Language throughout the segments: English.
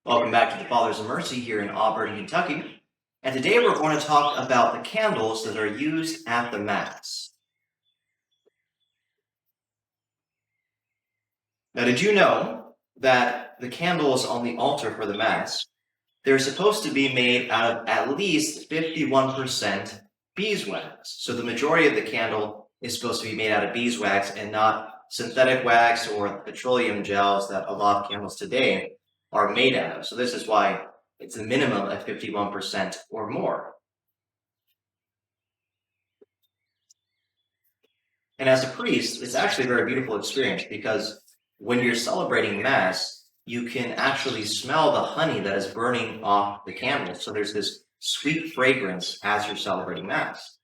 Welcome back to the Fathers of Mercy here in Auburn, Kentucky. And today we're going to talk about the candles that are used at the Mass. Now, did you know that the candles on the altar for the Mass, they're supposed to be made out of at least 51% beeswax. So the majority of the candle is supposed to be made out of beeswax and not synthetic wax or petroleum gels that a lot of candles today are made out of. So this is why it's a minimum of 51% or more. And as a priest, it's actually a very beautiful experience because when you're celebrating Mass, you can actually smell the honey that is burning off the candle. So there's this sweet fragrance as you're celebrating Mass.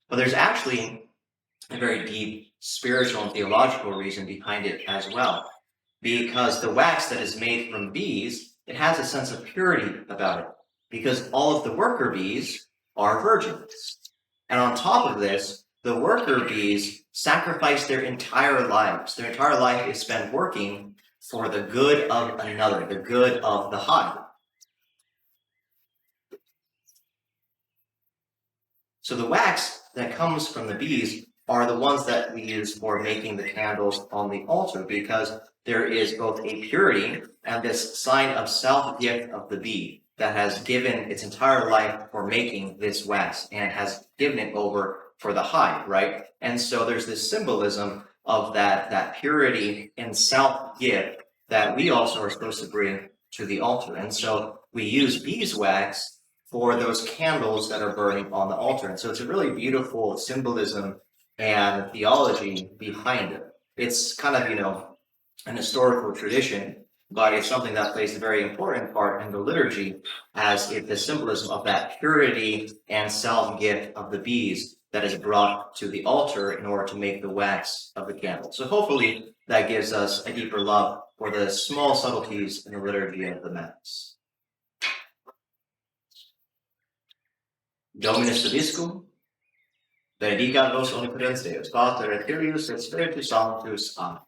But there's actually a very deep spiritual and theological reason behind it as well. Because the wax that is made from bees, it has a sense of purity about it. Because all of the worker bees are virgins. And on top of this, the worker bees sacrifice their entire lives. Their entire life is spent working for the good of another, the good of the hive. So the wax that comes from the bees are the ones that we use for making the candles on the altar, because there is both a purity and this sign of self-gift of the bee that has given its entire life for making this wax and has given it over for the hive, right? And so there's this symbolism of that purity and self-gift that we also are supposed to bring to the altar. And so we use beeswax for those candles that are burning on the altar. And so it's a really beautiful symbolism and theology behind it. It's kind of, an historical tradition, but it's something that plays a very important part in the liturgy as the symbolism of that purity and self-gift of the bees that is brought to the altar in order to make the wax of the candle. So hopefully that gives us a deeper love for the small subtleties in the liturgy of the Mass. Dominus Tobiscum, benedicat vos omnipotens Deus, Pater et Filius et Spiritus Sanctus. Amen.